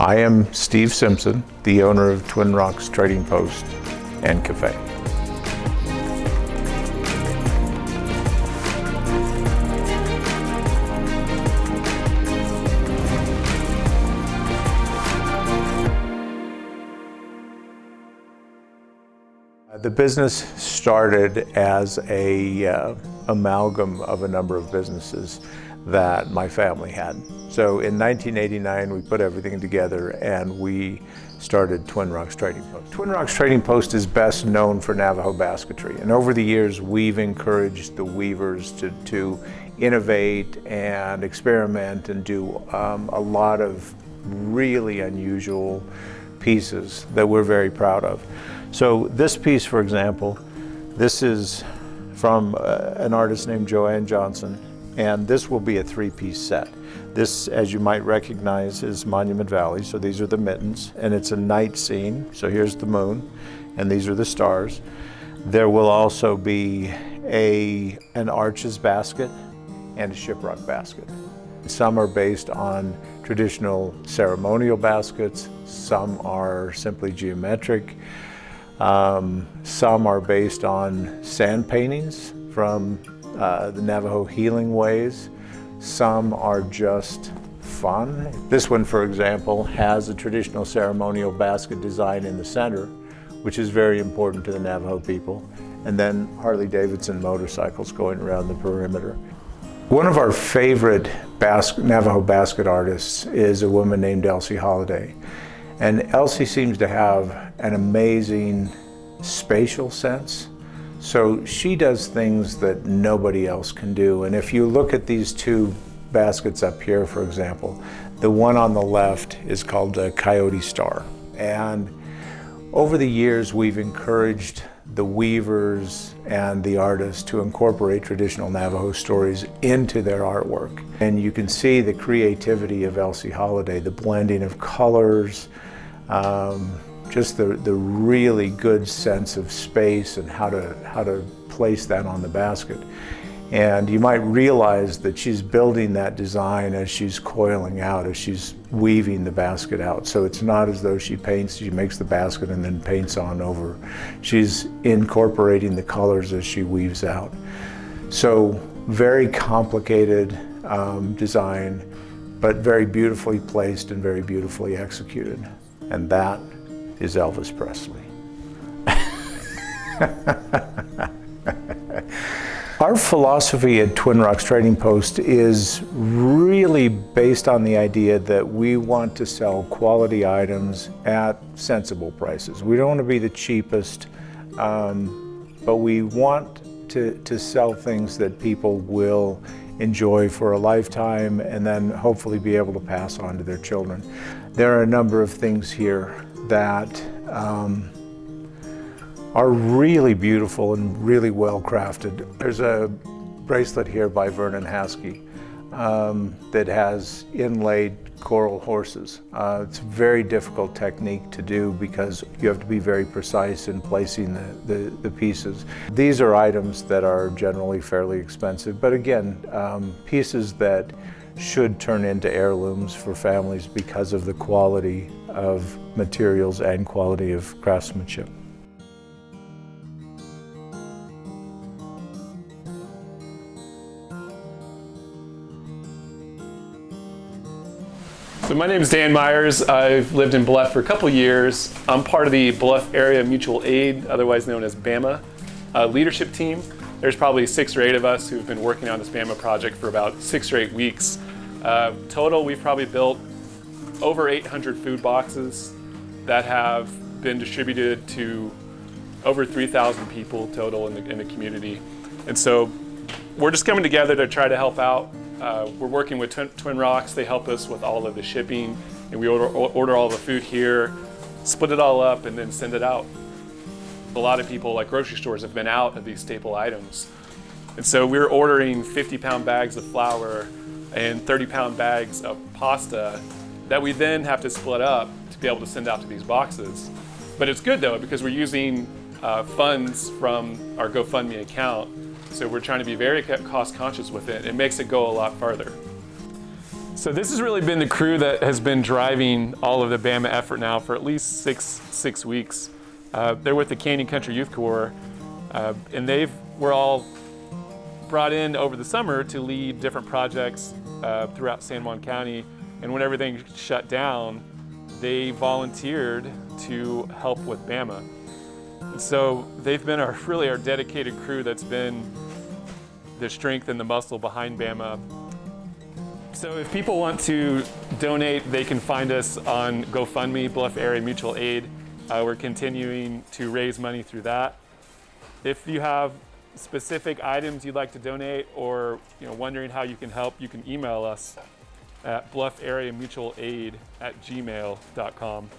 I am Steve Simpson, the owner of Twin Rocks Trading Post and Cafe. The business started as a amalgam of a number of businesses that my family had. So in 1989, we put everything together and we started Twin Rocks Trading Post. Twin Rocks Trading Post is best known for Navajo basketry. And over the years, we've encouraged the weavers to innovate and experiment and do a lot of really unusual pieces that we're very proud of. So this piece, for example, this is from an artist named Joanne Johnson, and this will be a three-piece set. This, as you might recognize, is Monument Valley, so these are the mittens, and it's a night scene, so here's the moon, and these are the stars. There will also be an arches basket and a shiprock basket. Some are based on traditional ceremonial baskets, some are simply geometric, some are based on sand paintings from the Navajo healing ways. Some are just fun. This one, for example, has a traditional ceremonial basket design in the center, which is very important to the Navajo people, and then Harley-Davidson motorcycles going around the perimeter. One of our favorite Navajo basket artists is a woman named Elsie Holliday. And Elsie seems to have an amazing spatial sense. So she does things that nobody else can do. And if you look at these two baskets up here, for example, the one on the left is called the Coyote Star. And over the years, we've encouraged the weavers and the artists to incorporate traditional Navajo stories into their artwork. And you can see the creativity of Elsie Holliday, the blending of colors, just the really good sense of space and how to place that on the basket. And you might realize that she's building that design as she's coiling out, as she's weaving the basket out. So it's not as though she makes the basket and then paints on over. She's incorporating the colors as she weaves out. So very complicated design, but very beautifully placed and very beautifully executed. And that is Elvis Presley. Our philosophy at Twin Rocks Trading Post is really based on the idea that we want to sell quality items at sensible prices. We don't want to be the cheapest, but we want to sell things that people will enjoy for a lifetime and then hopefully be able to pass on to their children. There are a number of things here that are really beautiful and really well crafted. There's a bracelet here by Vernon Haskey that has inlaid coral horses. It's a very difficult technique to do because you have to be very precise in placing the pieces. These are items that are generally fairly expensive, but again, pieces that should turn into heirlooms for families because of the quality of materials and quality of craftsmanship. So my name is Dan Myers. I've lived in Bluff for a couple years. I'm part of the Bluff Area Mutual Aid, otherwise known as Bama, leadership team. There's probably 6 or 8 of us who've been working on this Bama project for about 6 or 8 weeks. Total, we've probably built over 800 food boxes that have been distributed to over 3,000 people total in the community. And so we're just coming together to try to help out. We're working with Twin Rocks. They help us with all of the shipping, and we order all the food here, split it all up, and then send it out. A lot of people, like grocery stores, have been out of these staple items. And so we're ordering 50-pound bags of flour and 30-pound bags of pasta that we then have to split up to be able to send out to these boxes. But it's good though, because we're using funds from our GoFundMe account. So we're trying to be very cost conscious with it. It makes it go a lot farther. So this has really been the crew that has been driving all of the Bama effort now for at least six weeks. They're with the Canyon Country Youth Corps, and were all brought in over the summer to lead different projects throughout San Juan County. And when everything shut down, they volunteered to help with Bama. And so they've been really our dedicated crew that's been the strength and the muscle behind Bama. So if people want to donate, they can find us on GoFundMe, Bluff Area Mutual Aid. We're continuing to raise money through that. If you have specific items you'd like to donate, or wondering how you can help, you can email us at bluffareamutualaid@gmail.com.